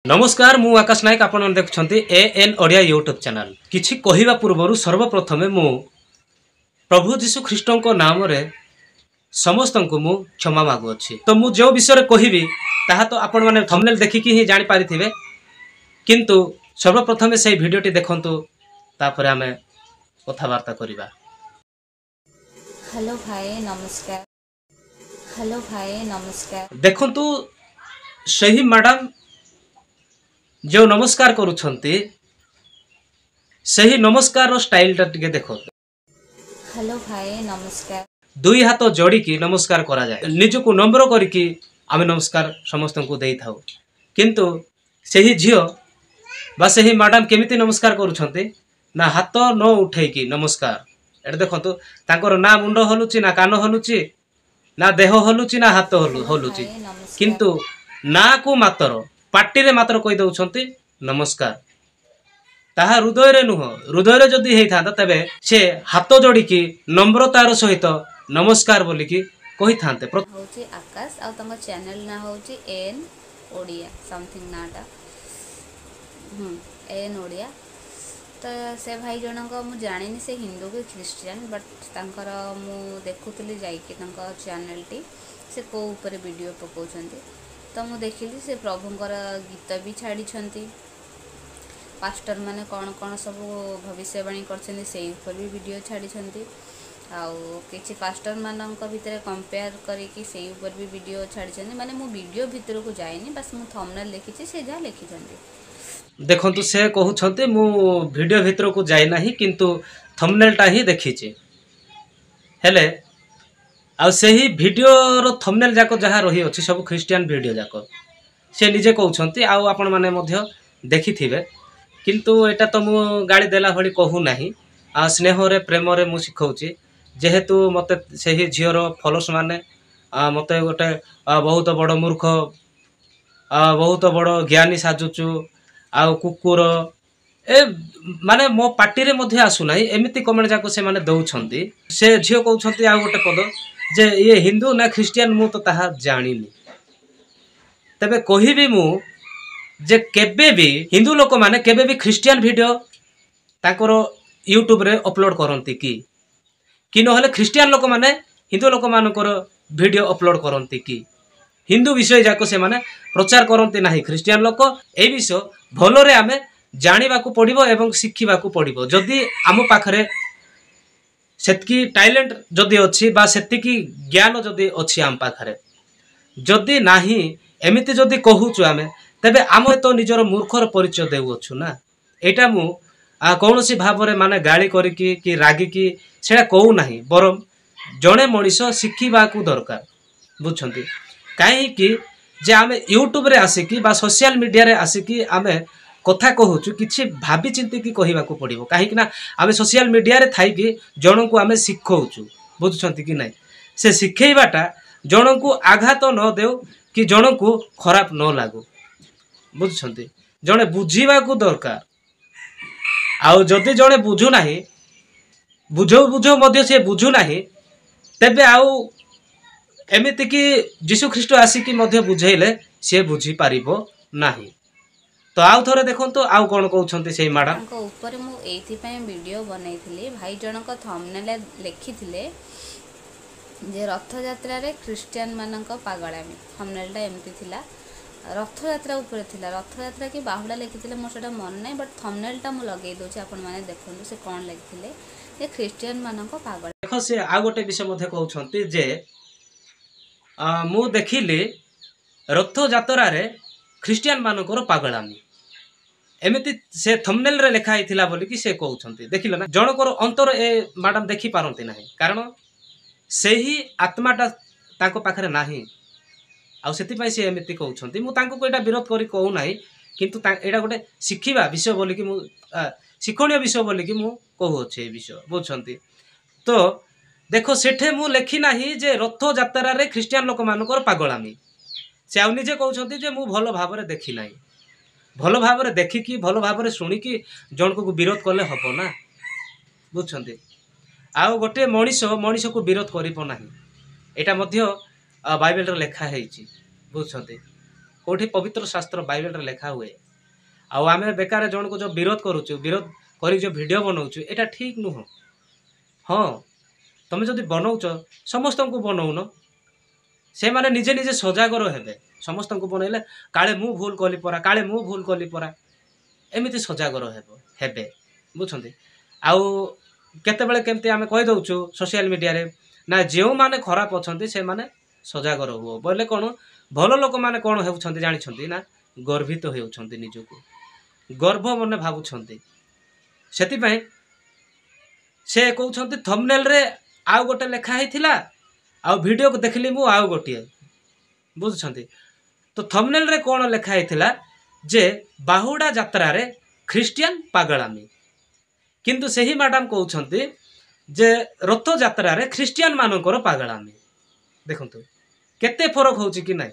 नमस्कार मु आकाश नायक आपण देखुछंती एएन ओडिया यूट्यूब चैनल। किछि कहिबा पूर्वरु सर्वप्रथमे मु प्रभु जीशु ख्रीष्ट को नाम रे समस्तंकु मु क्षमा मागु अछि। तो मु जो विषय रे कहिबी ताहा तो आपण माने थंबनेल देखिकी ही जानि पारिथिबे, किंतु सर्वप्रथमे सेही भिडियोटी देखंतु तापरे हमें कथावार्ता करिबा। हेलो भाई नमस्कार। हेलो भाई नमस्कार। देखंतु सही मैडम जो नमस्कार करूछंती सही नमस्कार रो स्टाइल टा टिके देखो। हेलो भाई नमस्कार। दुई हाथ जोड़ी की नमस्कार करा जाए, निजको नम्र करिकी आमे नमस्कार समस्त को देई थाउ। किंतु सही झियो बा सही मैडम केमिति नमस्कार करूछंती ना हाथ न उठेकी नमस्कार। एटा देखंतु तांकर ना मुंड हलुची ना कान हलुची ना देह हलुची ना हाथ हलुची, किंतु ना को मात्र पार्टी रे मात्र कहि दउछंती नमस्कार। ताहा हृदय रे नुह, हृदय रे जदी हेई थांता तबे से हाथ जोड़ी की नम्रतार सहित नमस्कार बोली की कहि थांते। होची आकाश आ तम चैनल ना होची एन ओडिया समथिंग नाटा एन ओडिया। तो से भाई जनक मु जानिनी से हिंदू के क्रिश्चियन, बट तांकर मु देखुतली जाईकी तांकर चैनल टी से को ऊपर वीडियो पकाउछंती। तो मु देखिली से प्रभुंकर गीत भी छाड़ी छंती, पास्टर माने कौन कौन सब भविष्यवाणी करछंती से ऊपर भी वीडियो छाड़ी छंती। आउ किछि पास्टर मानक भितर कंपेयर करिकी से ऊपर भी वीडियो छाड़ी छंती। माने मु वीडियो भितर को जाइनी, बस मु थंबनेल लिखिछि से जा लिखि छंती। देखंतु से कहउछंती मु वीडियो भितर को जाई नाही, किंतु थंबनेल टा ही देखिछि। हेले आ सेही वीडियो रो थंबनेल जाको जहा रही अछि सब क्रिश्चियन वीडियो जाको से निजे कहउछंती। आ आपण माने मध्य देखिथिबे, किंतु एटा तो मु गाड़ी देला भली कहू नाही। आ स्नेह रे प्रेम रे मु सिखौची, जेहेतु मते सेही झियो रो फॉलोअर्स माने मते गोटे बहुत बड़ मूर्ख बहुत बड़ ज्ञानी साजुचु आ कुकुर ए माने मो पार्टी रे मध्य आसु नाही एमिति कमेंट जाको से माने दउछंती। से झियो कहउछंती आ गोटे पद जे ये हिंदू ना क्रिश्चियन मु तो ताहा जानिनी। तबे कहिबी मु जे केबे भी हिंदू लोक माने केबे भी क्रिश्चियन वीडियो ताकर यूट्यूब रे अपलोड करंती कि नहले क्रिश्चियन लोक माने हिंदू लोक मानकर वीडियो अपलोड करंती कि हिंदू विषय जाको से माने प्रचार करंती नाही। क्रिश्चियन लोक ए विषय भलो रे आमे जानिबा को पड़िबो एवं शिखिबा को पड़िबो। जदी आमो पाखरे सेतकी टैलेंट जदी अछि बा सेतिकी ज्ञान जदी अछि आम पाखरे, जदी नाही एमिति जदी कहूछु आमे तबे आम तो निजर मूर्खर परिचय देउछु ना। एटा मु कौनसी भावरे माने गाली करिकी कि रागिकी सेटा कहू नाही, बरम जणे मनीष शिखिबा को दरकार। बुझछंती काहे कि जे आमे यूट्यूब रे आसिकी बा सोशल मीडिया रे आसिकी आमे कथा कहूछु किछि भाबी चिंती की कहिबा को पड़िबो। काहे कि ना आमे सोशल मीडिया रे थाई कि जणो को आमे सिखौछु। बुझछंती कि नाही, से सिखैबाटा जणो को आघात न देउ कि जणो को खराब न लागो। बुझछंती जणे बुझीबा को दरकार। आउ जदि जणे बुझु नाही बुझो मध्य से बुझु नाही तबे आउ एमिति कि जीशु ख्रीष्ट आसिकी मध्य बुझेइले से बुझी पारिबो नाही। तो आउ थोरे देखंतु आउ कोन कहउछंती सेही मैडम तांको ऊपर मु एथि पय वीडियो बनैथिली। भाई जनक थंबनेल लिखिथिले जे रथ यात्रा रे क्रिश्चियन मानक पागलामी। थंबनेल टा एमति थिला, रथ यात्रा ऊपर थिला। रथ यात्रा की बाहुला लिखिथिले मोर सेटा मन नै, बट थंबनेल टा मु लगेई दोछि आपण माने देखंतु से कोन लिखिथिले जे क्रिश्चियन मानक पागल। देखो से आ गोटे विषय मध्य कहउछंती जे मु देखिली रथ यात्रा रे क्रिश्चियन मानकर पागलामी एमिति से थंबनेल रे लिखा हिथिला बोली कि से कहउछंती। देखिलो ना जनकर अंतर ए मैडम देखि पारंती नाही, कारण सेही आत्माटा ताको पाखरे नाही। आ सेति पय से एमिति कहउछंती। मु तांको कोइटा विरोध करी कहू नाही, किंतु एटा गोटे शिखिबा विषय बोली कि मु शिक्षणीय विषय बोली कि मु कहू अछि ए विषय। बुझछंती तो देखो सेठे मु लेखि नाही जे रथ यात्रा रे क्रिश्चियन लोक मानकर पागलामी। से आउ निजे कहउछंती जे मु भलो भाबरे देखि नाही। भलो भाबरे देखिकी भलो भाबरे सुनिकी जण को विरोध करले हबो ना। बुझछंती आउ गोटे मनीष को विरोध करिपो नाही। एटा मध्य बाइबल रे लेखा हेछि। बुझछंती कोठी पवित्र शास्त्र बाइबल रे लिखा हुए आउ आमे बेकार जन को जो विरोध करूछु विरोध करी जो वीडियो बनाउछु एटा ठीक नुह हाँ तुम जदि बनाउछ समस्त को बनाउन से माने निजे निजे सजागर हेबे समस्त को बनैले काले मु भूल कली परा काले मु भूल कली परा एमिति सजागर हेबे बुझछन्ती आउ केतेबेले केमती आमे कहि दउछु सोशल मीडिया रे ना जेउ माने खराब अछन्ती से माने सजागर हो बोले कोन भलो लोक माने कोन हेउछन्ती जानि छन्ती ना गर्वित हेउछन्ती निजको गर्व मने भाबुछन्ती सेति पय से कहउछन्ती थंबनेल रे आउ गोटे लेखा हिथिला आउ वीडियो को देखली मु आउ गोटिए बुझछन्ती तो थंबनेल रे कोन लेखा हिथिला जे बाहुडा यात्रा रे ख्रिस्टियन पागलामी किंतु सही मैडम कहउछन्ती जे रथ यात्रा रे ख्रिस्टियन मानकर पागलामी देखंतु केते फरक होउची कि नाही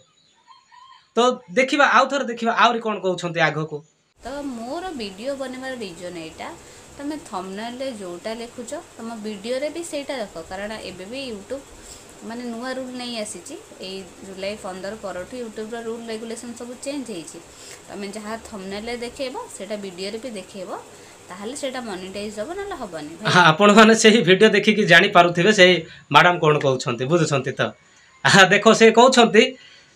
तो देखिबा आउ थर देखिबा आउरी कोन कहउछन्ती आगो को तो मोर वीडियो बनवार रीजन एटा तुम थंबनेल रे जोटा लिखुच तुम वीडियो रे भी सेटा देख कारण एबे भी यूट्यूब माने नुआ रूल नहीं आसी जुलाई 15 पर यूट्यूब रो रूल रेगुलेशन सब चेंज होईची तुम जहाँ थंबनेल रे देखेबो सेटा वीडियो रे भी देखेबो ताहले सेटा मोनेटाइज होबो ना होबनी हां आपण माने सेही वीडियो देखि कि जानि पारुथिबे सेही मैडम कोन कहउछन्ती बुझछन्ती त देखो से कहउछन्ती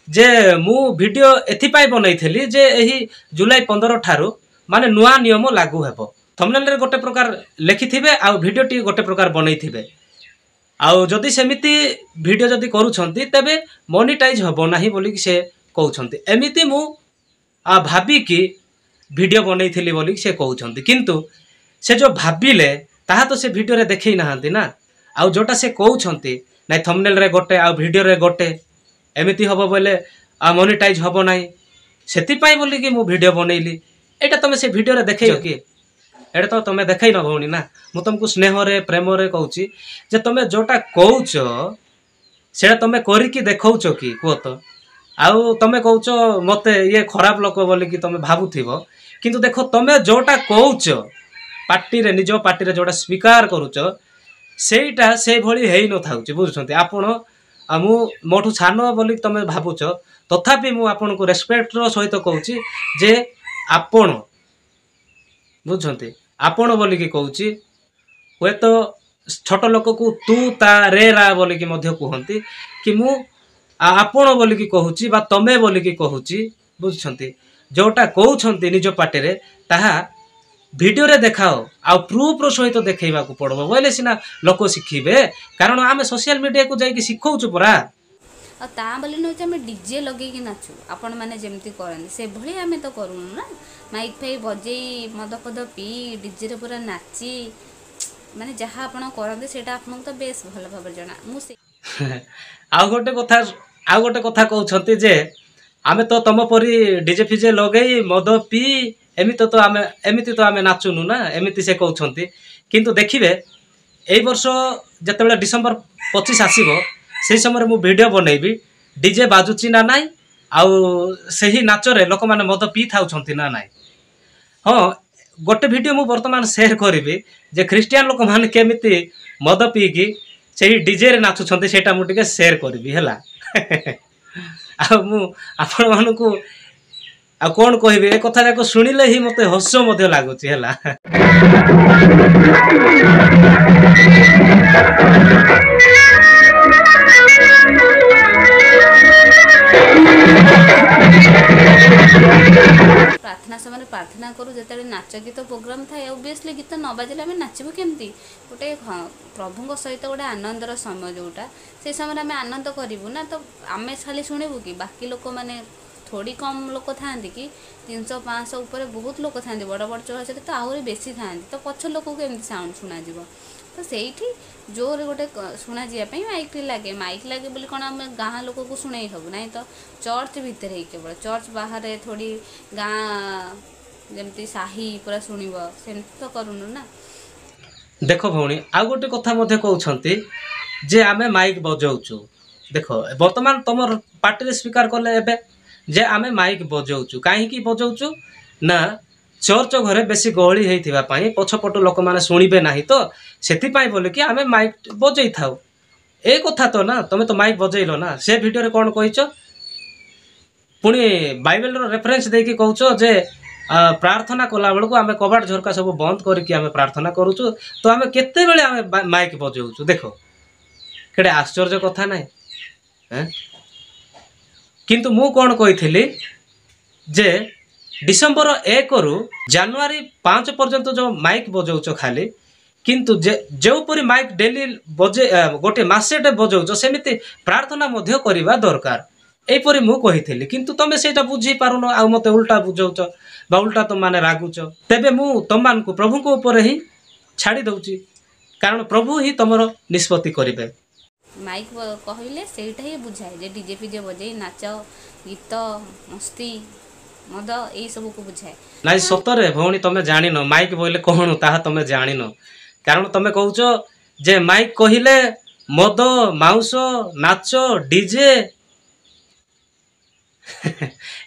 जे मु वीडियो एथि पाई बनैथली जे एही जुलाई 15 ठारू माने नुआ नियम लागू हेबो थंबनेल रे गोटे प्रकार लेखिथिबे आ वीडियो टी गोटे प्रकार बनैथिबे आउ जदि सेमिति वीडियो जदि करूछन्ती तबे मोनेटाइज होबो नाही बोली से कहउछन्ती एमिति मु भाबी कि वीडियो बनैथिली बोली से कहउछन्ती किंतु से जो भाबिले ताहा तो से वीडियो रे देखै नाहंती ना आउ जोटा से कहउछन्ती नै थंबनेल रे गोटे आ वीडियो रे गोटे एमिति हबो बोले मोनेटाइज हबो नाही सेति पाई बोली कि मु वीडियो बनैली एटा तमे से वीडियो रे देखैयो कि एटा तो तमे देखै न भौनी ना मु तुमको स्नेह रे प्रेम रे कहउची जे तमे जोटा कहउछ सेटा तमे करि कि देखौछ कि को तो आउ तमे कहउछ मते ये खराब लोक बोली कि तमे भाबुथिबो किंतु देखो तमे जोटा कहउछ पार्टी रे निजो पार्टी रे जोटा स्वीकार करूछ सेटा से भली हेई न थाउची बुझछन्ती आपण मु मोठू छानो बोली तमे भाबुछ तथापि मु आपण को रेस्पेक्ट रो सहित कहउची जे आपण बुझछन्ती आपण बोली कि कहउची होय तो छोट लोक को तू ता रे रा बोली कि मध्य कहंती कि मु आपण बोली कि कहउची बा तमे बोली कि कहउची बुझछन्ती जोटा कहउछन्ती निजो पाटे रे ताहा वीडियो रे देखाओ आ प्रूफ रो सहित देखैबा को पड़बो बोले सिना लोक सिखिबे कारण आमे सोशल मीडिया को जाई कि सिखौछु परा आ ता बोली न जे हम डीजे लगे कि नाचू आपण माने जेमती करन से भली आमे तो करूनु ना माइक फाई बजेई मद पद पी डीजे रे पूरा नाची माने जहा आपण करन सेटा आपन तो बेस भल भाबर जना मु से आ गोटे कथा कहउछन्ती जे आमे तो तम परी डीजे फिजे लगेई मद पी एमिति तो आमे नाचुनु ना एमिति से कहउछन्ती किंतु देखिबे एई वर्ष जतेबेला डिसेंबर 25 आसीबो से समय मु वीडियो बनैबी डीजे बाजुची ना नाई आउ सही नाच रे लोक माने मद पी थाउछन्ती ना नाई हां गोटे वीडियो मु वर्तमान शेयर करिबी जे क्रिश्चियन लोक माने केमिति मद पी की सही डीजे रे नाचुछन्ती सेटा मु टिके शेयर करिबी हला आ मु आपण मानकू आ कोन कहिबे ए कथा जाको सुनिले ही मते हस मध्ये लागुची हला प्रार्थना समय प्रार्थना करू जेते नाच गीत प्रोग्राम थाए ऑब्वियसली गीत न बाजिले आमे नाचबो केमती गोटे प्रभुଙ୍କ सहित गोटे आनंदर समय जोटा से समय आमे आनंद करिवु ना तो आमे खाली सुनिबु कि बाकी लोक माने थोड़ी कम लोक थांती कि 300-500 ऊपर बहुत लोक थांती बड़ बड़ चौरासी तो आहरी बेसी थांती तो पछ लोक को एमती साउंड सुना जीवो तो सेठी जोर गोटे शुणा जावाई माइक लगे बोली कौन आम गाँ लोक को शुणई हबू ना तो चर्च भितर ही केवल चर्च बाहर थोड़ी गाँ जमती साही पूरा शुणव सेमती तो करूनु ना देख भौणी आ गोटे कथा मध्य कहउछन्ती जे आमे माइक बजाउछु देखो वर्तमान तमर पार्टी रे स्वीकार करले एबे जे आमे माइक बजाउछु काहे की बजाउछु ना चर्च घरे बेसी गहली हेइथिबा पई पछपट लोक माने सुनिबे नाही तो सेति पई बोले कि आमे माइक बजै थाउ ए कथा तो ना तमे तो माइक बजैलो ना से वीडियो रे कोन कहिचो पुणी बाइबल रेफरेंस देकी कहूछ जे प्रार्थना कला बेलू आम कबाट झरका सब बंद करके आम प्रार्थना करुचु तो आम केते बेले आम माइक बजाऊँ देख केड़े आश्चर्य कथा ना किंतु मु कौन कही जे डिसेम्बर 1 रु जनवरी 5 पर्यंत जो माइक बजाऊच खाली किंतु जो परी माइक डेली बजे गोटे मासेटे बजाऊच सेमिति प्रार्थना मध्य करवा दरकार एपरी मु कही किंतु तमे सेटा बुझी पारुन आ मते उल्टा बुझाउच बा उल्टा तुम माने रागुच तेबे मु तुम मान को प्रभु को ऊपर ही छाड़ी दउची कारण प्रभु ही तुमरो निष्पत्ति करिवे। माइक कहले सेटा ही बुझाए जे डीजे पीजे बजे नाच गीत मस्ती मद ए सब को बुझाए नाइ सतरे भौणी तमे जानिन माइक बोले कोन ताहा तमे जानिन कारण तमे कहउच जे माइक कहिले मद माउस नाच डीजे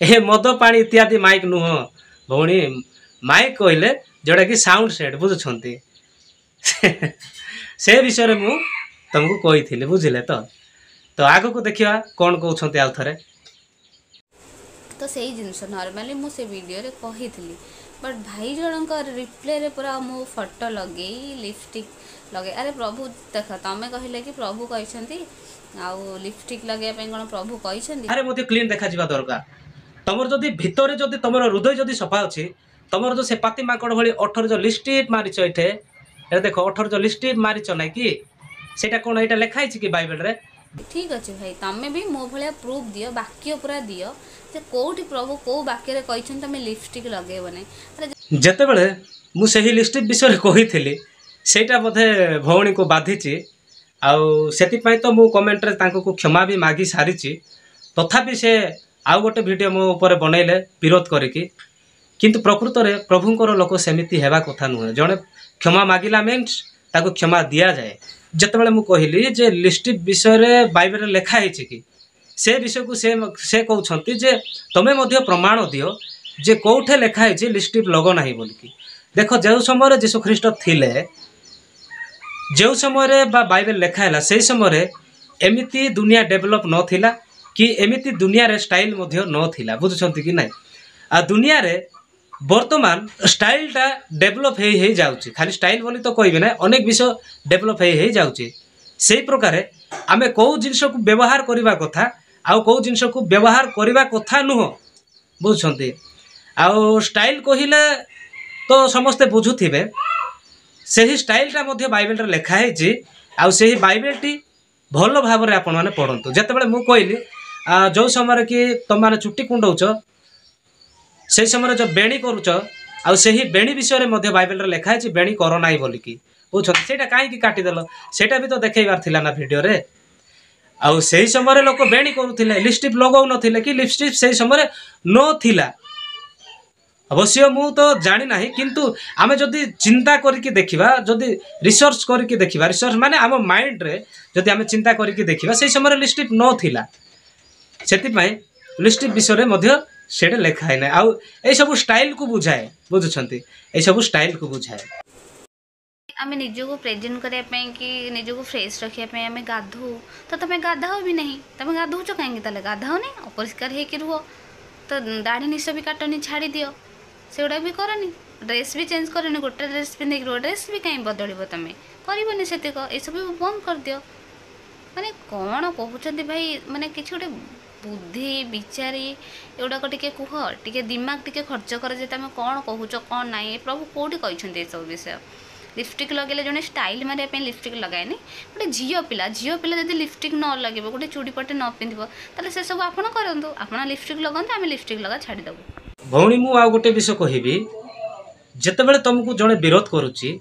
ए मद पानी इत्यादि माइक नुह भौणी माइक कहले जोड़ा कि साउंड सेट बुझुछंती से विषय रे मु तुमको कही बुझिले तो आग को देखिया कौन कहते आउ थे तो सही जिनस नॉर्मली मु से वीडियो रे कही बट भाई जनक रिप्ले रे पूरा मु फोटो लगे लिपस्टिक लगे अरे प्रभु देख तमें कहले कि प्रभु कहते आउ लिपस्टिक लगे कौन प्रभु कहते अरे मते क्लीन देखा जिबा दरकार तमर जदी भितरे जदी तमर हृदय जदी सफा अछि तमर जो से पाती माकड़ भली 18 जो लिपस्टिक मारिछ एठे ए देखो 18 जो लिपस्टिक मारिछ नै कि सेटा कोन एटा लिखाइ छि कि बाइबल रे ठीक अछि भाई तमे भी मो भलिया प्रूफ दियो वाक्य पूरा दियो जे कोठी प्रभु को वाक्य रे कहछन तमे लिपस्टिक लगेबो नै अरे जते बेले मु सही लिपस्टिक विषय रे कहिथिली सेटा बोधे भौणी को बाधिछि आउ सेति पई तो मु कमेंट रे तांको को क्षमा भी मागी सारिछि तथापि से आउ गोटे वीडियो मो ऊपर बनैले विरोध करिकि किंतु प्रकृत रे प्रभुंकर लोक सेमिति हेबा कथा नुहे जणे क्षमा मागिला मीन्स ताको क्षमा दिया जाए जते बेले मु कहिली जे लिपस्टिक विषय रे बाइबल रे लिखा हिछि कि से विषय को से कहउछंती जे तमे मध्य प्रमाण दियो जे कोठे लिखा हिछि लिपस्टिक लगो नाही बोलकी देखो जे समय रे यीशु ख्रीष्ट थिले जो समय रे बा बाइबल लिखा हैला से समय रे एमिति दुनिया डेवलप न थिला कि एमिति दुनिया रे स्टाइल मध्य न थिला बुझुछंती कि नाही आ दुनिया रे वर्तमान स्टाइल टा डेवलप हे जाउची खाली स्टाइल बोली तो कहबे ना अनेक विषय डेवलप हे जाउची सेही प्रकार आमे को जिंस को व्यवहार करबा कथा आ को जिंस को व्यवहार करबा कथा नुह बुझुछंती आ स्टाइल कहिले तो समस्ते बुझुथिबे सेही स्टाइल टा मध्य बाइबल रे लिखा हेछि आ सेही बाइबल टी भलो भाव रे आपण माने पढंतु जते बेले मु कहली जो समय कि तुम माने चुट्टी कुंडौच से समय जो बेणी करुच आ सेही बेणी विषय रे मध्य बाइबल रे लिखा है बेणी कर नाई बोलिकी बुझ सेटा काईकी काटिदेल सेटा भी तो देखैबार थिला ना वीडियो रे आ सेही समय लोक बेणी करुथिले लिपस्टिक लगाउ नथिले कि लिपस्टिक सेही समय न थिला अवश्य मु तो जानी नाही किंतु आमे जदी चिंता करके देखिबा जदी रिसर्च करके देखिबा रिसर्च माने आम माइंड रे जदी आमे चिंता करके देखिबा सेही समय लिपस्टिक न थिला सेति पई लिपस्टिक विषय रे मध्य सेडे लेखा है ना आउ ए सब स्टाइल को बुझाए बुझुछंती ए सब स्टाइल को बुझाए आमे निजो को प्रेजेंट करिया पई कि निजो को फ्रेश रखिया पई आमे गाधो तो तमे गाधाओ भी नहीं तमे गाधोच काहे तले गाधाओ नहीं अपरिष्कार हे कि रुहो तो दाढ़ी निश भी काटनी छाड़ी दियो सेउडा भी करनी ड्रेस भी चेंज करनी गोटे ड्रेस पिंधे ड्रेस भी कहीं बदलिबो तमे करबोनी सेतिक ए सब बंद कर दियो माने कौन कहते भाई माने किछ गोटे बुद्धि विचारी एगुड़ाक टिके कुह टिके दिमाग टिके खर्च कर जे तुम कौन कहूच कौन ना प्रभु कौटी कहते ये सब विषय लिपस्टिक लगे जड़े स्टाइल मारे लिपस्टिक लगाएनि गोटे झील पिला जब लिपस्टिक न लगे गोटे चूड़ी पटे न पिंध ताले से सब आप करूँ आप लिपस्टिक लगाते आम लिपस्टिक लगा छाड़देबू भौणी मु आ गोटे विषय कहबी जितेबाला तुमको जड़े विरोध करुच्ची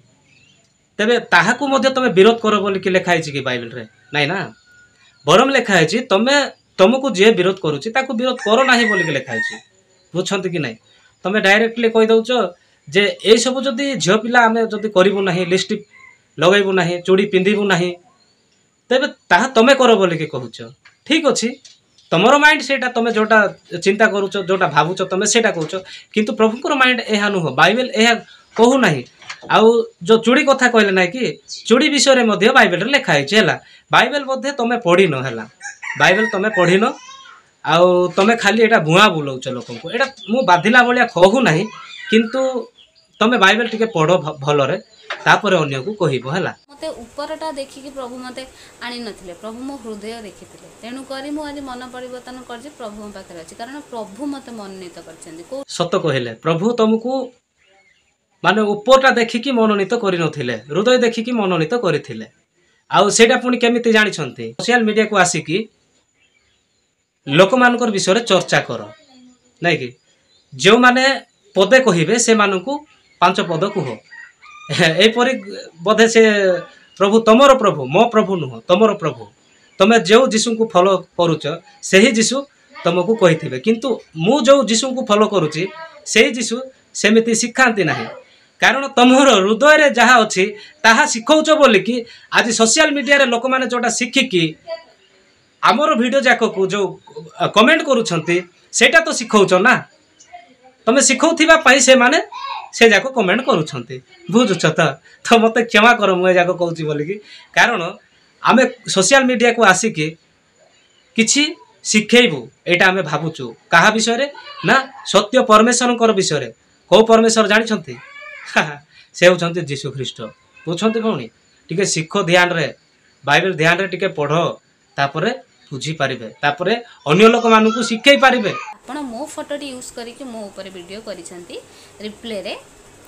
तेबे ताहाकू मध्य तमे विरोध कर बोल कि लिखाई कि बाइबल रे नाई ना बरम लिखाई तमे तुमको जे विरोध करुच्ची ताकू विरोध करो ना बोल लिखाई बुझते कि नहीं तमे डायरेक्टली कही दौच जे ये सब जदि झील पिला आम जदि करूँ ना लिपस्टिक लगेबू ना चूड़ी पिंधबू ना तेबे ताहा तमे कर बोल कि कहूच ठीक अच्छे तुमर माइंड सेटा तुम जोटा चिंता करुच जोटा भावुच तुम सेटा कहूच किंतु प्रभुकर माइंड यह नुह बाइबल यह कहू ना आउ जो चूड़ी कथा कहले ना कि चूड़ी विषय में बाइबल लिखाई है बाइबल तुम पढ़ी न है बाइबल तुम पढ़ी न आउ तमे खाली एटा भुआ बुलाउछ लोकन को एटा मु बाधिला भलिया कहू नाही किंतु तमे बाइबल टिके पढो भलरे तापर अन्य को कहिबो हला मते ऊपरटा देखिकी प्रभु मते आनी नथिले प्रभु मो हृदय देखिथिले तेनु करी मु आज मन परिवर्तन करजे प्रभु पाखरे अछि कारण प्रभु मते मनोनीत करछन्ती को सत कहले प्रभु तुमको माने ऊपरटा देखिकी मनोनीत करि नथिले हृदय देखिकी मनोनीत करिथिले आउ सेटा पुनी केमिति जानि छन्ती सोशल मीडिया को आसीकी लोक मानकर विषय चर्चा कर नहीं कि जो माने पदे कहिबे से मानकु 5 पद कुह एपरि बोधे से प्रभु तमरो प्रभु मो प्रभु नुह तमरो प्रभु तमे जो जीशु को फॉलो करूछ सेही जीशु तुमको कहिथिबे किंतु मु जो जीशु को फॉलो करूची सेही जीशु सेमिति शिखांती नाही कारण तमर हृदय रे जहा अछि ताहा सिखौछ बोली कि आज सोशल मीडिया रे लोक माने जोटा शिखिकी आमर वीडियो जाक को जो कमेंट करूछंती सेटा तो सिखौछ ना तमे सिखौथिबा पई से माने से जाक कमेंट करूछंती बुझुछ तो मते क्षमा कर मु जाक कहूची बोली कि कारण आमे सोशल मीडिया को आसी कि किछि शिखेइबु एटा आमे भाबुचु काहा विषय रे ना सत्य परमेश्वरकर विषय रे को परमेश्वर जानि छंती से होछंती यीशु ख्रीष्ट बुझछंती कोनी टिके सिखो ध्यान रे बाइबल ध्यान रे टिके पढो तापरे बुझी पारिबे तापरे अन्य लोक मानकु शिखै पारिबे आपण मो फोटोटी यूज करिके मो ऊपर वीडियो करिसंती रिप्ले रे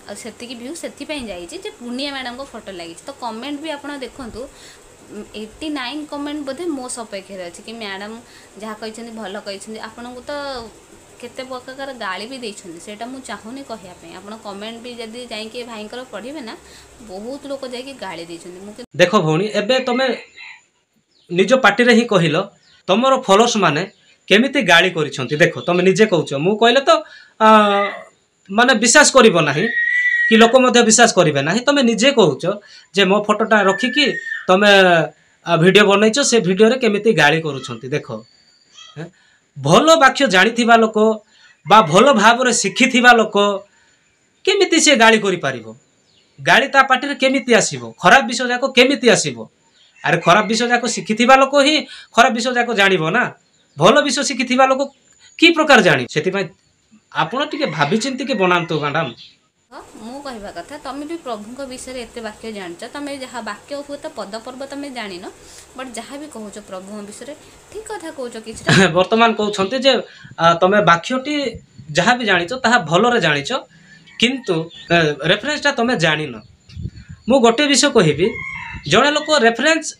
आ सेति की व्यू सेति पई जाई जे पुनिया मैडम को फोटो लागि तो कमेंट भी आपण देखंतु 89 कमेंट बोधे मो सपेक्षे अछि कि मैडम जहा कहिसंती भलो कहिसंती आपण को तो केते प्रकार गाली भी देइछंती सेटा मु चाहुनी कहिया पे आपण कमेंट भी जदी जाई के भाईकर पढिबे ना बहुत लोक जाई के गाली देइछंती मु देखो भौणी एबे तमे निजो पार्टी रे ही कहिलो तमरो फॉलोअर्स माने केमिति गाली करिसंती देखो तमे निजे कहउछ मु कहले तो माने विश्वास करिवो नाही कि लोक मध्ये विश्वास करिवे नाही तमे निजे कहउछ जे मो फोटोटा रखी कि तमे वीडियो बनैछ से वीडियो रे केमिति गाली करूछंती देखो भलो वाक्य जानिथिबा लोक बा भलो भाव रे शिखिथिबा लोक केमिति से गाली करि पारिबो गाली ता पार्टी रे केमिति आसीबो खराब विषय जाको केमिति आसीबो अरे खराब विषय जाको शिखिथिबा लोक ही खराब विषय जाको जानिबो ना भलो विषय शिखिथिबा लोक की प्रकार जानि सेति पय आपण टिके भाबी चिंती के बनांतो मैडम मु कहवा कथा तमे भी प्रभु को विषय एते वाक्य जानछ तमे जहा वाक्य हो तो पद पर्व तमे जानिनो बट जहा भी कहउछ प्रभु विषय ठीक कथा कहउछ किछ वर्तमान कहउछंती जे तमे वाक्यटी जहा भी जानिछ ताहा भलो रे जानिछ किंतु रेफरेंसटा तमे जानिनो मु गोटे विषय कहिबी जणे लोक रेफरेंस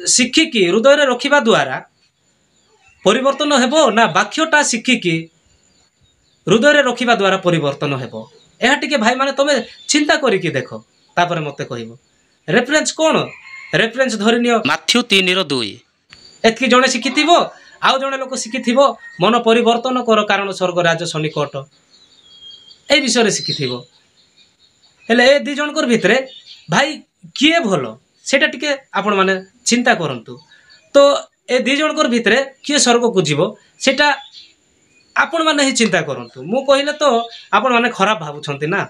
शिखिकी हृदय रे रखिबा द्वारा परिवर्तन हेबो ना वाक्यटा शिखिकी हृदय रे रखिबा द्वारा परिवर्तन हेबो एहा टिके भाई माने तमे चिंता करी कि देखो तापर मते कहिबो रेफरेंस कोन रेफरेंस धरिनियो माथ्यू 3:2 एतकी जणे शिखिथिबो आउ जणे लोक शिखिथिबो मन परिवर्तन कर कारण स्वर्ग राज्य सनिकट ए विषय रे शिखिथिबो हेले ए दि जनकर भितरे भाई किए भलो सेटा टिके आपण माने चिंता करंतु तो ए दि जनकर भितरे किए स्वर्ग को जीवो सेटा आपण माने ही चिंता करंतु मु कहिले तो आपण माने खराब भाबुछंती ना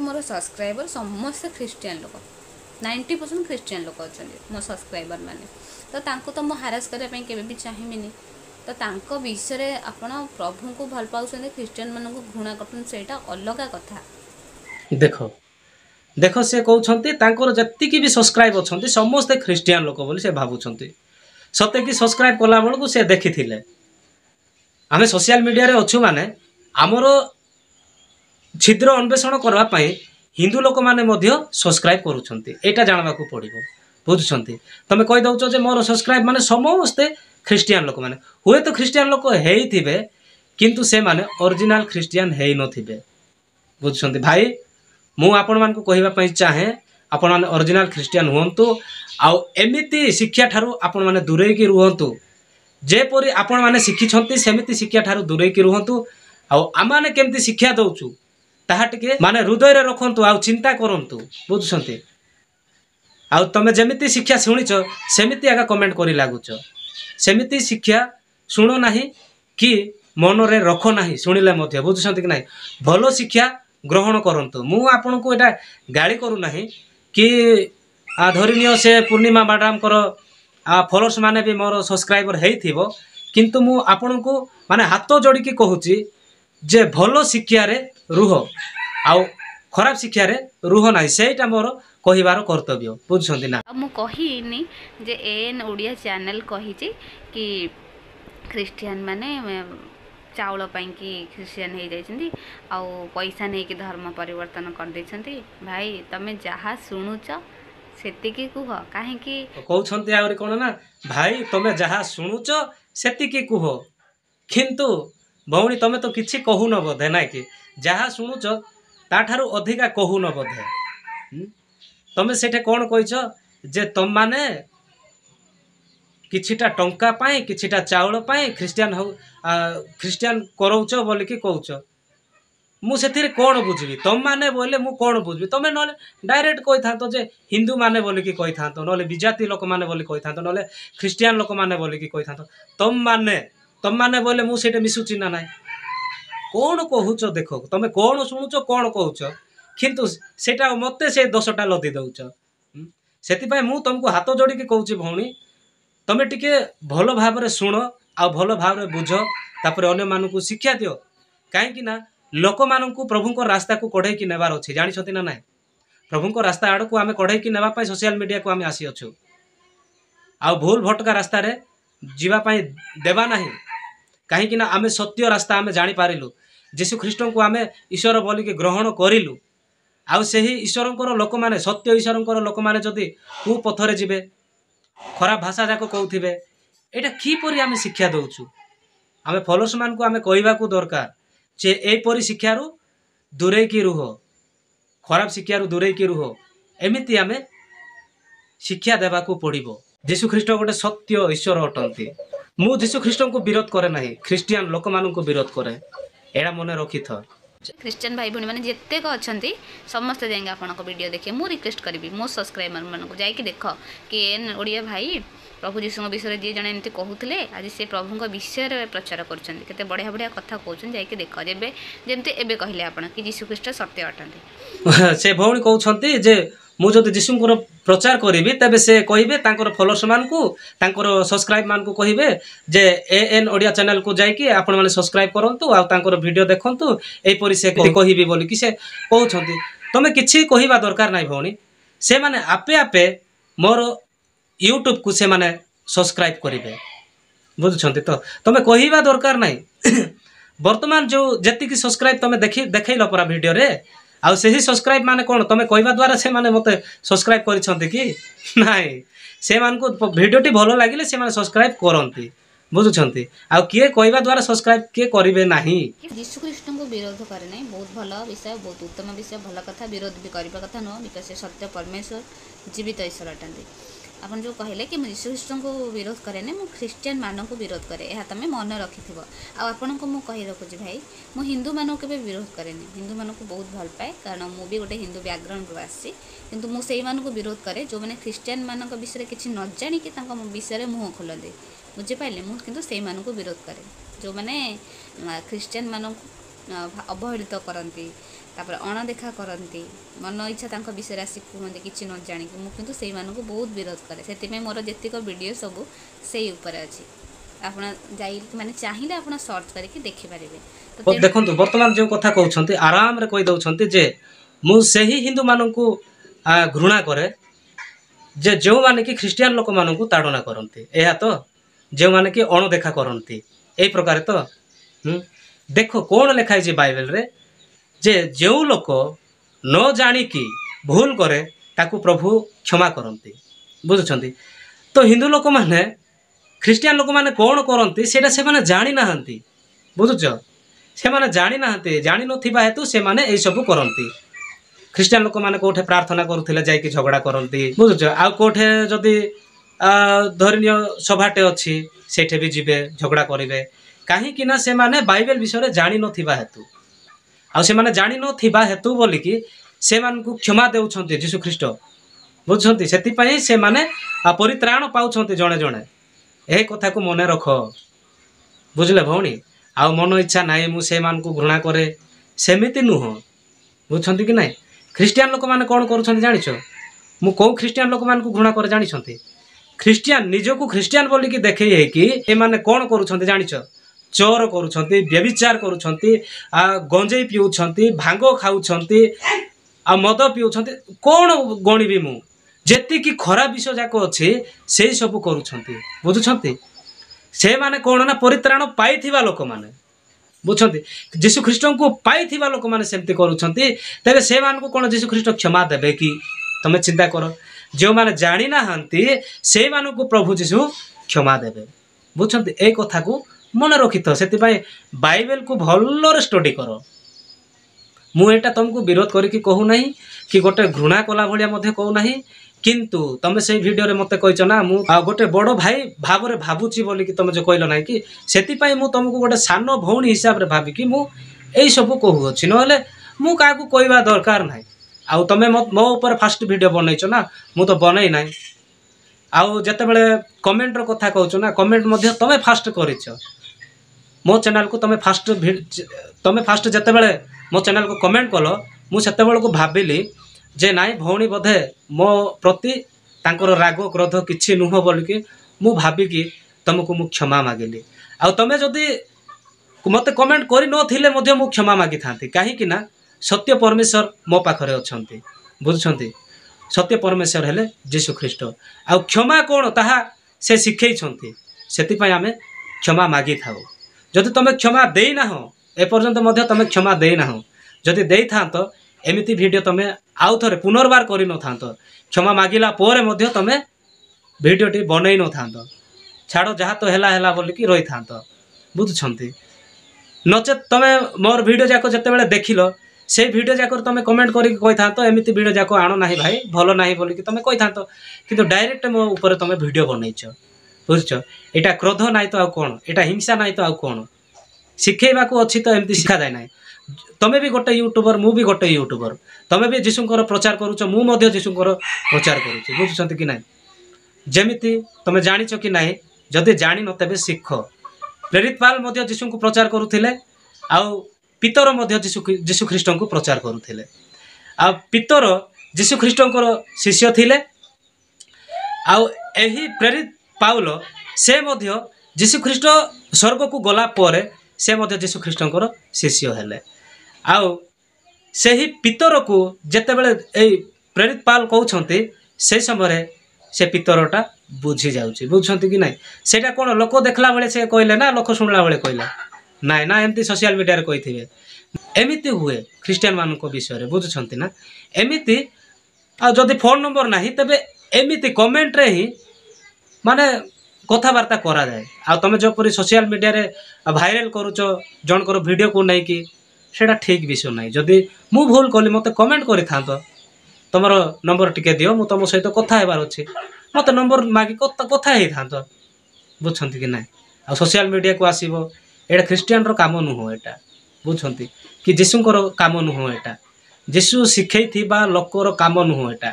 मोर सब्सक्राइबर समस्त क्रिश्चियन लोक 90% क्रिश्चियन लोक अछंती मो सब्सक्राइबर माने तो तांको तो मो हारास करे पई केबे भी चाहिमिनी तो तांको विषय रे आपण प्रभु को भल पाउछंती क्रिश्चियन मन को घृणा करतन सेटा अलगा कथा देखो देखो से कहउछंती तांकर जत्ती की भी सब्सक्राइब अछंती समस्त क्रिश्चियन लोक बोली से भाबुछंती सते की सब्सक्राइब कला बेल को से देखिथिले आमे सोशल मीडिया रे अछु माने हमरो छिद्र अन्वेषण करबा पई हिंदू लोक माने मध्य सब्सक्राइब करूछंती एटा जानबा को पड़िबो बुझुछंती तमे कहि दउछो जे मोर सब्सक्राइब माने समस्त क्रिश्चियन लोक माने होय तो क्रिश्चियन लोक हेई थिबे किंतु से माने ओरिजिनल क्रिश्चियन हेई न थिबे बुझुछंती भाई मु आपण मान को कहिबा पई चाहे आपण माने ओरिजिनल क्रिश्चियन हुंतु आउ एमिति शिक्षा थारु आपण माने दूरे की रुहंतु जेपरी आपण माने शिखी छंती सेमिति शिक्षा थारु दूरे की रुहंतु आउ आमाने केमति शिक्षा दउचु ताहा टिके माने हृदय रे रखंतु आउ चिंता करंतु बुझछंती आउ तमे जेमिति शिक्षा सुनिचो सेमिति आगा कमेंट करी लागुचो सेमिति शिक्षा सुनो नाही कि मन रे रखो नाही सुनिले मध्ये बुझछंती कि नाही भलो शिक्षा ग्रहण करंतु मु आपन को एटा गाली करू नाही कि धरिनियो से पूर्णिमा मैडम कर फॉलोअर्स माने भी मोर सब्सक्राइबर हेई थिबो किंतु मु आपण को माने हाथ जोड़ी कहूँ जे भल शिक्षा रुह आउ खराब शिक्षा रुह ना सेटा मोर कहबार कर्तव्य बुझुंती ना मु कहिनी जे एएन ओडिया चैनल कही कि क्रिश्चियन माने चाउल पाई कि क्रिश्चियन हो जाइछन्ती आउ पैसा नहीं कि धर्म परिवर्तन कर देछन्ती भाई तमे जहा सुनुच सेतिकी कुह काहे कि कहउछन्ती आउरी कोन ना भाई तमे जहा सुनुच सेतिकी कुह किंतु भौणी तमे तो किछि कहू न बोधे ना कि जहा सुनुच ताठारु अधिका कहू न बोधे तमे सेठे कोन कहिछ जे तम माने किछिटा टंका पाए किछिटा चाउल पाए क्रिश्चियन करौच बोली कि कहउच मु सेथिरे कोन बुझबी तम माने बोले मु कोन बुझबी तमे नले डायरेक्ट कहि थांतो जे हिंदू माने बोली कि कहि थांतो नले विजाति लोक माने बोली कहि थांतो नले क्रिश्चियन लोक माने बोली कि कहि थांतो तम माने बोले मु सेटे मिसुची ना नाही कोन कहउच देखो तमे कोन सुनुच कोन कहउच किंतु सेटा मते से दोषटा लदी दउच सेति पय मु तुमको हाथ जोड़ी के कहउची भौणी तमे टिके भल भाव रे सुनो आ भल भाव रे बुझ तापर अन्य मानू को शिक्षा दियो काहे कि ना लोक मानू को प्रभु को रास्ता को कढै कि नेबार अछि जानि छथि ना नाही प्रभु को रास्ता आड़ को आमे कढै कि नेबा पय सोशल मीडिया को आमे आसी अछु आ भूल भटका रास्ता रे जीवा पय देबा नाही काहे कि ना आमे सत्य रास्ता आमे जानि पारिलु यीशु ख्रीष्ट को आमे ईश्वर बोली के ग्रहण करिलु आउ सेही ईश्वरंकर लोक माने सत्य ईश्वरंकर लोक माने जदी कु पथरे जिवे खराब भाषा जाक कहउथिबे एटा की परि आमे शिक्षा दउछु आमे फॉलोअर्स मान को आमे कहबा को दरकार जे ए परि शिक्षा रु दूरे की रुह खराब शिक्षा रु दूरे की रुह एमिति आमे शिक्षा देबा को पड़िबो यीशु ख्रीष्ट गोटे सत्य ईश्वर अटंती मु यीशु ख्रीष्ट को विरोध करे नाही क्रिश्चियन लोक मान को विरोध करे एड़ा मने रखी थ क्रिश्चियन भाई भौणी मैंने जितेक अच्छा समस्ते जाएंगे आपन वीडियो देखिए मु रिक्वेस्ट करी मो सब्सक्राइबर मान को जाइए देख कि एन ओडिया भाई प्रभु जीशु विषय जी जन एमती कहते आज से प्रभु विषय प्रचार करते बढ़िया बढ़िया कथा कहते जाइए देख जेबे जमती एबे कहले आपन कि जीशु ख्रीष्ट सत्य अटंती से भौणी कहउछन्ती जे मु जदि जीशुंकर प्रचार करिबी तबे से कहिबे तांकर फॉलोअर्स मान को तांकर सब्सक्राइब मान को कहिबे जे एएन ओडिया चैनल को जाई कि आपण माने सब्सक्राइब करंतु आ तांकर वीडियो देखंतु एई परि से कहिबी बोली कि से कहउछन्ती तमे किछि कहिबा दरकार नाही भौणी से माने आपे आपे मोर यूट्यूब को से माने सब्सक्राइब करिबे बुझछन्ती तो तमे कहिबा दरकार नाही वर्तमान जो जति की सब्सक्राइब तमे देखैलो परा वीडियो रे आउ से ही सब्सक्राइब माने कोन तमे कहबा द्वारा से माने मते सब्सक्राइब करिसंती कि नाही से मान को वीडियोटी भलो लागिले से माने सब्सक्राइब करंती बुझुछंती आ किए कहबा द्वारा सब्सक्राइब के करिवे नाही यीशु ख्रीष्ट को विरोध करे नहीं बहुत भलो विषय बहुत उत्तम विषय भलो कथा विरोध भी करबा कथा न बिकॉज़ से सत्य परमेश्वर जीवित ईश्वर अटंती आपन जो कहले कि यीशु ख्रीष्ट को विरोध करे नहीं मु क्रिश्चियन मान को विरोध करे यह तुम मन रखिथिबो आ आपन को मु कहि रखुची भाई मु हिंदू मान को विरोध करे नहीं हिंदू मान को बहुत भल पाए कारण मु भी गोटे हिंदू बैकग्राउंड रो आसी किंतु मु सेई मान को विरोध करे जो माने क्रिश्चियन मान को विषय किछि न जानि कि तांका विषय मुह खोलंदे बुझे पाइले मु किंतु सेई मान को विरोध करे जो माने क्रिश्चियन मान को अवहेलित करंती तापर अणदेखा करती मन इच्छा तांको विषय आसी कहते कि न जाणी मु किंतु सेई मान को बहुत विरोध करे से मोर जेतिक वीडियो सब से ऊपर अच्छी आपन जाई माने चाहिए आपन सर्च करके देखि परिबे तो देखंतु वर्तमान जो कथा कहउछंती आराम रे कहि दउछंती जे मु सेही हिंदू मान को घृणा करे जे जो माने कि क्रिश्चियन लोक मान को ताड़ना करंती एहा तो जो माने कि अणदेखा करंती ए प्रकार तो देखो कोन लिखाई जे बाइबल रे जे जो लोक न जानी कि भूल करे ताकू प्रभु क्षमा करंती बुझुछंती तो हिंदू लोक माने क्रिश्चियन लोक माने कोन करंती सेटा से माने जानि नाहंती बुझुछ से माने जानि नाहंती जानि नथिबा हेतु से माने ए सब करंती क्रिश्चियन लोक माने कोठे प्रार्थना करूथिले जाय कि झगड़ा करंती बुझुछ आ कोठे जदी धर्मीय सभाटे अछि सेठे भी जिबे झगड़ा करिवे काहे कि ना से माने बाइबल विषय जानि नथिबा हेतु आ से माने जानि नथिबा हेतु बोली कि से मान को क्षमा देउछंती यीशु ख्रीष्ट बुझछंती सेति पई से माने परित्राण पाउछंती जणे जणे ए कथा को मने रख बुझले भौणी आ मन इच्छा नाही मु से मान को घृणा करे सेमिति नुह बुझछंती कि नाही क्रिश्चियन लोक माने कोन करूछंती जानिछो मु को क्रिश्चियन लोक मान को घृणा करे जानिछंती ଖ୍ରୀଷ୍ଟିଆନ ନିଜକୁ ଖ୍ରୀଷ୍ଟିଆନ ବୋଲିକି ଦେଖେଇ କି ଏମାନେ କ'ଣ କରୁଛନ୍ତି ଜାଣିଛ? ଚୋର କରୁଛନ୍ତି, ବ୍ୟଭିଚାର କରୁଛନ୍ତି, ଗଞ୍ଜେଇ ପିଉଛନ୍ତି, ଭାଙ୍ଗ ଖାଉଛନ୍ତି, ଆଉ ମଦ ପିଉଛନ୍ତି। କ'ଣ ଗଣିବି ମୁଁ? ଯେତିକି ଖରାପ ବିଷୟ ଯାକ ଅଛି ସେଇ ସବୁ କରୁଛନ୍ତି। ବୁଝୁଛନ୍ତି? ସେମାନେ କ'ଣ ନା ପରିତ୍ରାଣ ପାଇଥିବା ଲୋକମାନେ, ବୁଝୁଛନ୍ତି? ଯୀଶୁ ଖ୍ରୀଷ୍ଟଙ୍କୁ ପାଇଥିବା ଲୋକମାନେ ସେମିତି କରୁଛନ୍ତି। ତେବେ ସେମାନଙ୍କୁ କ'ଣ ଯୀଶୁ ଖ୍ରୀଷ୍ଟ କ୍ଷମା ଦେବେ କି? ତମେ ଚିନ୍ତା କର। ଯେଉଁମାନେ ଜାଣିନାହାନ୍ତି ସେଇମାନଙ୍କୁ ପ୍ରଭୁ ଯୀଶୁ କ୍ଷମା ଦେବେ। ବୁଝୁଛନ୍ତି? ଏଇ କଥାକୁ ମନେ ରଖିଥାଅ। ସେଥିପାଇଁ ବାଇବେଲକୁ ଭଲରେ ଷ୍ଟଡି କର। ମୁଁ ଏଇଟା ତମକୁ ବିରୋଧ କରିକି କହୁନାହିଁ କି ଗୋଟେ ଘୃଣା କଲା ଭଳିଆ ମଧ୍ୟ କହୁନାହିଁ। କିନ୍ତୁ ତମେ ସେଇ ଭିଡ଼ିଓରେ ମୋତେ କହିଛ ନା ମୁଁ ଗୋଟେ ବଡ଼ ଭାଇ ଭାବରେ ଭାବୁଛି ବୋଲିକି ତମେ ଯେଉଁ କହିଲ ନାହିଁ କି, ସେଥିପାଇଁ ମୁଁ ତମକୁ ଗୋଟେ ସାନ ଭଉଣୀ ହିସାବରେ ଭାବିକି ମୁଁ ଏଇସବୁ କହୁଅଛି। ନହେଲେ ମୁଁ କାହାକୁ କହିବା ଦରକାର ନାହିଁ। ଆଉ ତମେ ମୋ ଉପରେ ଫାଷ୍ଟ ଭିଡ଼ିଓ ବନେଇଛ ନା, ମୁଁ ତ ବନେଇ ନାହିଁ। ଆଉ ଯେତେବେଳେ କମେଣ୍ଟର କଥା କହୁଛ ନା, କମେଣ୍ଟ ମଧ୍ୟ ତମେ ଫାଷ୍ଟ କରିଛ ମୋ ଚ୍ୟାନେଲକୁ। ତମେ ଫାଷ୍ଟ ଯେତେବେଳେ ମୋ ଚ୍ୟାନେଲକୁ କମେଣ୍ଟ କଲ, ମୁଁ ସେତେବେଳକୁ ଭାବିଲି ଯେ ନାଇଁ ଭଉଣୀ ବୋଧେ ମୋ ପ୍ରତି ତାଙ୍କର ରାଗ କ୍ରୋଧ କିଛି ନୁହଁ ବୋଲିକି ମୁଁ ଭାବିକି ତମକୁ ମୁଁ କ୍ଷମା ମାଗିଲି। ଆଉ ତମେ ଯଦି ମୋତେ କମେଣ୍ଟ କରିନଥିଲେ ମଧ୍ୟ ମୁଁ କ୍ଷମା ମାଗିଥାନ୍ତି। କାହିଁକି ନା ସତ୍ୟ ପରମେଶ୍ୱର ମୋ ପାଖରେ ଅଛନ୍ତି। ବୁଝୁଛନ୍ତି? ସତ୍ୟ ପରମେଶ୍ୱର ହେଲେ ଯୀଶୁ ଖ୍ରୀଷ୍ଟ। ଆଉ କ୍ଷମା କ'ଣ ତାହା ସେ ଶିଖେଇଛନ୍ତି। ସେଥିପାଇଁ ଆମେ କ୍ଷମା ମାଗିଥାଉ। ଯଦି ତମେ କ୍ଷମା ଦେଇନାହଁ, ଏପର୍ଯ୍ୟନ୍ତ ମଧ୍ୟ ତମେ କ୍ଷମା ଦେଇନାହଁ, ଯଦି ଦେଇଥାନ୍ତ ଏମିତି ଭିଡ଼ିଓ ତମେ ଆଉ ଥରେ ପୁନର୍ବାର କରିନଥାନ୍ତ। କ୍ଷମା ମାଗିଲା ପରେ ମଧ୍ୟ ତମେ ଭିଡ଼ିଓଟି ବନେଇ ନଥାନ୍ତ। ଛାଡ଼, ଯାହା ତ ହେଲା ହେଲା ବୋଲିକି ରହିଥାନ୍ତ। ବୁଝୁଛନ୍ତି? ନଚେତ୍ ତମେ ମୋର ଭିଡ଼ିଓ ଯାକ ଯେତେବେଳେ ଦେଖିଲ, ସେଇ ଭିଡ଼ିଓ ଯାକରେ ତମେ କମେଣ୍ଟ କରିକି କହିଥାନ୍ତ ଏମିତି ଭିଡ଼ିଓ ଯାକ ଆଣ ନାହିଁ ଭାଇ, ଭଲ ନାହିଁ ବୋଲିକି ତମେ କହିଥାନ୍ତ। କିନ୍ତୁ ଡାଇରେକ୍ଟ ମୋ ଉପରେ ତମେ ଭିଡ଼ିଓ ବନେଇଛ। ବୁଝୁଛ? ଏଇଟା କ୍ରୋଧ ନାହିଁ ତ ଆଉ କ'ଣ? ଏଇଟା ହିଂସା ନାହିଁ ତ ଆଉ କ'ଣ? ଶିଖେଇବାକୁ ଅଛି ତ ଏମିତି ଶିଖାଯାଏ ନାହିଁ। ତମେ ବି ଗୋଟେ ୟୁଟ୍ୟୁବର, ମୁଁ ବି ଗୋଟେ ୟୁଟ୍ୟୁବର। ତମେ ବି ଯୀଶୁଙ୍କର ପ୍ରଚାର କରୁଛ, ମୁଁ ମଧ୍ୟ ଯୀଶୁଙ୍କର ପ୍ରଚାର କରୁଛି। ବୁଝୁଛନ୍ତି କି ନାହିଁ? ଯେମିତି ତମେ ଜାଣିଛ କି ନାହିଁ, ଯଦି ଜାଣିନ ତେବେ ଶିଖ। ପ୍ରେରିତ ପାଲ ମଧ୍ୟ ଯୀଶୁଙ୍କୁ ପ୍ରଚାର କରୁଥିଲେ, ଆଉ ପିତର ମଧ୍ୟ ଯୀଶୁ ଖ୍ରୀଷ୍ଟଙ୍କୁ ପ୍ରଚାର କରୁଥିଲେ। ଆଉ ପିତର ଯୀଶୁ ଖ୍ରୀଷ୍ଟଙ୍କର ଶିଷ୍ୟ ଥିଲେ। ଆଉ ଏହି ପ୍ରେରିତ ପାଉଲ ସେ ମଧ୍ୟ ଯୀଶୁ ଖ୍ରୀଷ୍ଟ ସ୍ୱର୍ଗକୁ ଗଲା ପରେ ସେ ମଧ୍ୟ ଯୀଶୁ ଖ୍ରୀଷ୍ଟଙ୍କର ଶିଷ୍ୟ ହେଲେ। ଆଉ ସେହି ପିତରକୁ ଯେତେବେଳେ ଏଇ ପ୍ରେରିତ ପାଲ କହୁଛନ୍ତି, ସେଇ ସମୟରେ ସେ ପିତରଟା ବୁଝି ଯାଉଛି। ବୁଝୁଛନ୍ତି କି ନାହିଁ? ସେଇଟା କ'ଣ ଲୋକ ଦେଖିଲା ବେଳେ ସେ କହିଲେ ନା ଲୋକ ଶୁଣିଲା ବେଳେ କହିଲେ? ନାଇଁ ନା, ଏମିତି ସୋସିଆଲ ମିଡ଼ିଆରେ କହିଥିବେ। ଏମିତି ହୁଏ ଖ୍ରୀଷ୍ଟିଆନ ମାନଙ୍କ ବିଷୟରେ। ବୁଝୁଛନ୍ତି ନା? ଏମିତି। ଆଉ ଯଦି ଫୋନ୍ ନମ୍ବର ନାହିଁ ତେବେ ଏମିତି କମେଣ୍ଟରେ ହିଁ ମାନେ କଥାବାର୍ତ୍ତା କରାଯାଏ। ଆଉ ତମେ ଯେପରି ସୋସିଆଲ ମିଡ଼ିଆରେ ଭାଇରାଲ କରୁଛ ଜଣଙ୍କର ଭିଡ଼ିଓକୁ ନେଇକି, ସେଇଟା ଠିକ୍ ବିଷୟ ନାହିଁ। ଯଦି ମୁଁ ଭୁଲ କଲି ମୋତେ କମେଣ୍ଟ କରିଥାନ୍ତ, ତମର ନମ୍ବର ଟିକେ ଦିଅ, ମୁଁ ତମ ସହିତ କଥା ହେବାର ଅଛି, ମୋତେ ନମ୍ବର ମାଗି କଥା ହେଇଥାନ୍ତ। ବୁଝୁଛନ୍ତି କି ନାହିଁ? ଆଉ ସୋସିଆଲ ମିଡ଼ିଆକୁ ଆସିବ, ଏଇଟା ଖ୍ରୀଷ୍ଟିଆନର କାମ ନୁହଁ ଏଇଟା। ବୁଝୁଛନ୍ତି? କି ଯୀଶୁଙ୍କର କାମ ନୁହଁ ଏଇଟା। ଯୀଶୁ ଶିଖେଇଥିବା ଲୋକର କାମ ନୁହଁ ଏଇଟା।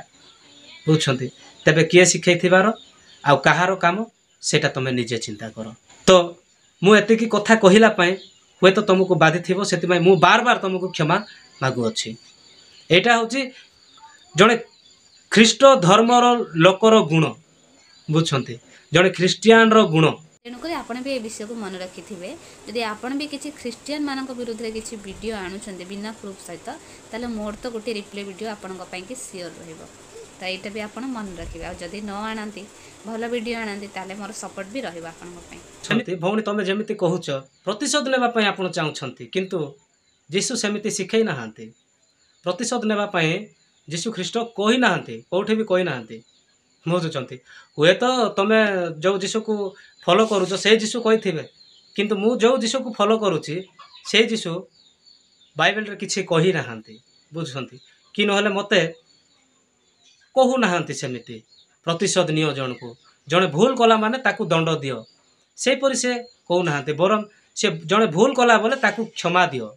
ବୁଝୁଛନ୍ତି? ତେବେ କିଏ ଶିଖେଇଥିବାର ଆଉ କାହାର କାମ, ସେଇଟା ତମେ ନିଜେ ଚିନ୍ତା କର। ତ ମୁଁ ଏତିକି କଥା କହିଲା ପାଇଁ ହୁଏତ ତମକୁ ବାଧିଥିବ, ସେଥିପାଇଁ ମୁଁ ବାର ବାର ତମକୁ କ୍ଷମା ମାଗୁଅଛି। ଏଇଟା ହେଉଛି ଜଣେ ଖ୍ରୀଷ୍ଟ ଧର୍ମର ଲୋକର ଗୁଣ। ବୁଝୁଛନ୍ତି? ଜଣେ ଖ୍ରୀଷ୍ଟିଆନର ଗୁଣ। ତେଣୁକରି ଆପଣ ବି ଏ ବିଷୟକୁ ମନେ ରଖିଥିବେ। ଯଦି ଆପଣ ବି କିଛି ଖ୍ରୀଷ୍ଟିଆନ ମାନଙ୍କ ବିରୁଦ୍ଧରେ କିଛି ଭିଡ଼ିଓ ଆଣୁଛନ୍ତି ବିନା ପ୍ରୁଫ୍ ସହିତ, ତାହେଲେ ମୋର ତ ଗୋଟେ ରିପ୍ଲେ ଭିଡ଼ିଓ ଆପଣଙ୍କ ପାଇଁକି ସିଓର ରହିବ। ତ ଏଇଟା ବି ଆପଣ ମନେ ରଖିବେ। ଆଉ ଯଦି ନ ଆଣନ୍ତି, ଭଲ ଭିଡ଼ିଓ ଆଣନ୍ତି, ତାହେଲେ ମୋର ସପୋର୍ଟ ବି ରହିବ ଆପଣଙ୍କ ପାଇଁ। ସେମିତି ଭଉଣୀ ତମେ ଯେମିତି କହୁଛ ପ୍ରତିଶୋଧ ନେବା ପାଇଁ ଆପଣ ଚାହୁଁଛନ୍ତି, କିନ୍ତୁ ଯୀଶୁ ସେମିତି ଶିଖେଇ ନାହାନ୍ତି। ପ୍ରତିଶୋଧ ନେବା ପାଇଁ ଯୀଶୁ ଖ୍ରୀଷ୍ଟ କହିନାହାନ୍ତି, କେଉଁଠି ବି କହିନାହାନ୍ତି। ବୁଝୁଛନ୍ତି? ହୁଏତ ତମେ ଯେଉଁ ଯୀଶୁକୁ ଫଲୋ କରୁଛ ସେଇ ଯୀଶୁ କହିଥିବେ, କିନ୍ତୁ ମୁଁ ଯେଉଁ ଯୀଶୁକୁ ଫଲୋ କରୁଛି ସେଇ ଯୀଶୁ ବାଇବେଲରେ କିଛି କହିନାହାନ୍ତି। ବୁଝୁଛନ୍ତି? କି ନହେଲେ ମୋତେ କହୁନାହାନ୍ତି ସେମିତି ପ୍ରତିଶୋଧ ନିଅ, ଜଣେ ଭୁଲ କଲା ମାନେ ତାକୁ ଦଣ୍ଡ ଦିଅ, ସେହିପରି ସେ କହୁନାହାନ୍ତି। ବରଂ ସେ ଜଣେ ଭୁଲ କଲା ବୋଲେ ତାକୁ କ୍ଷମା ଦିଅ,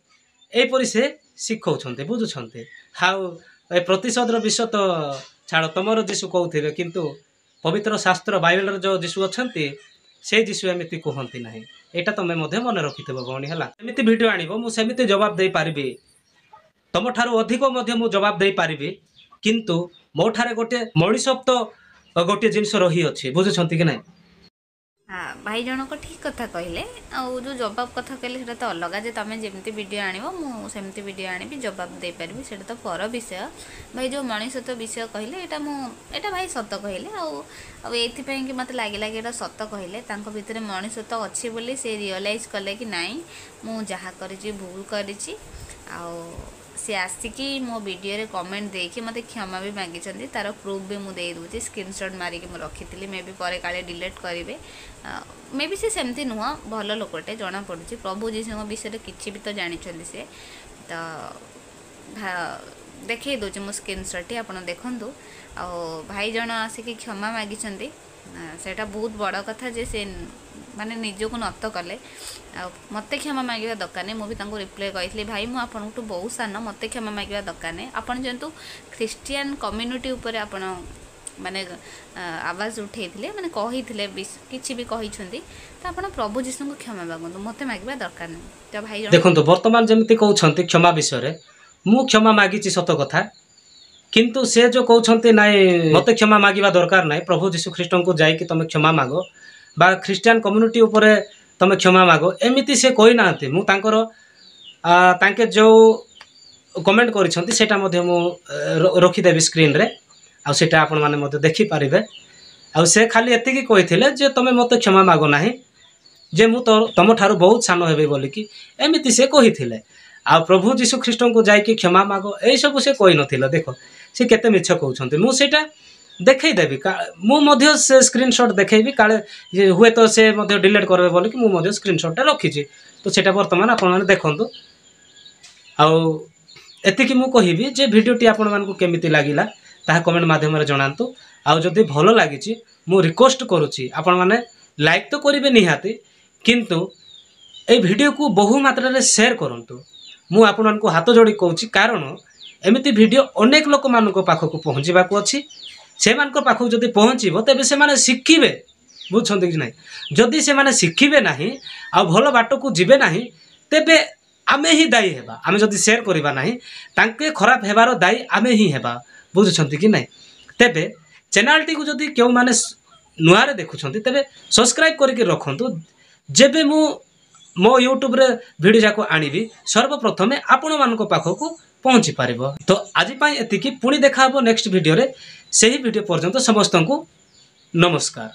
ଏହିପରି ସେ ଶିଖଉଛନ୍ତି। ବୁଝୁଛନ୍ତି? ଆଉ ଏ ପ୍ରତିଶୋଧର ବିଷୟ ତ ଛାଡ଼, ତମର ଯୀଶୁ କହୁଥିବେ, କିନ୍ତୁ ପବିତ୍ର ଶାସ୍ତ୍ର ବାଇବେଲର ଯେଉଁ ଯୀଶୁ ଅଛନ୍ତି ସେଇ ଯୀଶୁ ଏମିତି କୁହନ୍ତି ନାହିଁ। ଏଇଟା ତମେ ମଧ୍ୟ ମନେ ରଖିଥିବ ଭଉଣୀ। ହେଲା? ଏମିତି ଭିଡ଼ିଓ ଆଣିବ, ମୁଁ ସେମିତି ଜବାବ ଦେଇପାରିବି, ତମଠାରୁ ଅଧିକ ମଧ୍ୟ ମୁଁ ଜବାବ ଦେଇପାରିବି। କିନ୍ତୁ ମୋ ଠାରେ ଗୋଟେ ମଣିଷତ୍ୱ गोटे जिनस रही अच्छे बुझुंट कि ना हाँ भाई जनक ठीक कथा कहले आउ जो जवाब कथा कहले सेटा तो अलग जे तुम जमती वीडियो आनिबो मु सेमती वीडियो आनिबी जवाब दे पारबी सेटा तो पर विषय भाई जो मनीषत्व विषय कहले एटा भाई सत कहले आउ एथि कि मत लागिला कि एटा सत कहले तांको भितरे मनीषत्व अच्छी बोली से रियलाइज कले कि नाई मु जहा करिछि भूल करिछि आउ सी आसिकी मो वीडियो रे कमेंट देखि मते क्षमा भी मांगी तार प्रूफ भी मुझे दूसरी स्क्रीनशॉट मारिकी मुझे रखी मे भी पर काले डिलीट करेंगे मे भी सेमती नुह भल लोकटे जना पड़ी प्रभु जीशु विषय किसी भी तो जानते सी तो देखई दूचे मो स्क्रीनशॉट आप देखूँ आ भाई जन आसिक क्षमा मागी सेटा बहुत बड़ कथा जे से माने निजको नत कले मत क्षमा मांगा दरकार नहीं मुझे रिप्लाई कही भाई मुझे आपको बहुत सान मत क्षमा मांगा दरकार नहीं आपड़ जेहतु ख्रीस्टियन कम्युनिटी उपर आपण माने आवाज उठे माने कही किसी भी कही तो आप प्रभु जीशु को क्षमा मागु मत मांगा दरकार नहीं तो भाई देखो बर्तमान जमी कहते क्षमा विषय मु क्षमा मागी सत कथा किंतु से जो कहते नाई मत क्षमा मागिबा दरकार नाई प्रभु जीशु ख्रीष्ट को जाइए तुम क्षमा मागो बा ख्रीस्टियन कम्युनिटी उपरे तुम क्षमा मागो एमती से कही ना तांके जो कमेंट करिसेटा मु रखीदेवी स्क्रीन रे आ सेटा आपण माने मते देखि पारिबे आ से खाली एतिकी कहिथिले जे तुम मत क्षमा मागो नाही जे मु तुम ठारू बहुत सान हेबे बोली कि एमती से कहिथिले आ प्रभु जीशु ख्रीष्ट को जाइए क्षमा मागो ए सब से कही नथिला देखो से केते मिछ कहउछन्ते मु सेटा देखईदेवी मु से स्क्रीनशॉट देखी काले हुए तो से डिलीट करबे बोली कि मु स्क्रीनशॉट रखी तो सेटा वर्तमान आपण माने देखंतु एतिकी मु कहिबी जे वीडियोटी आपण मानकु केमिति लागिला ताहा कमेंट माध्यम रे जणांतु आ जदि भलो लागिछि मु रिक्वेस्ट करूछि आपण माने लाइक तो करिवे निहाती किंतु ए वीडियो को बहु मात्रा रे शेयर करंतु मु आपण मानकु हाथ जोड़ी कहूछि कारण एमिति वीडियो अनेक लोक मानक पाखक पहुँचवाक अच्छी से पाखक जदि पहुँचब तेरे से शिखिबे बुझुं कि ना जदि से शिखिबे ना आ भल बाट को जीवे ना तेबे आमे ही दायी हेबा आमे जदि शेयर करबा नाही तांके खराब हेबार दायी आमे ही हेबा बुझुछंती कि नाही तेबे चैनल टी को जदि केउ माने नुआरे देखुछंती तेबे सब्सक्राइब करके रखंतु जेबे मु मो यूट्यूब रे वीडियो जाको आनिबी सर्वप्रथमे आपण मानक पाखक पहुँची पारिबो तो आज पाई एतिकी पुणी देखा हबो नेक्स्ट वीडियो रे सही वीडियो पर्यंत समस्त को नमस्कार।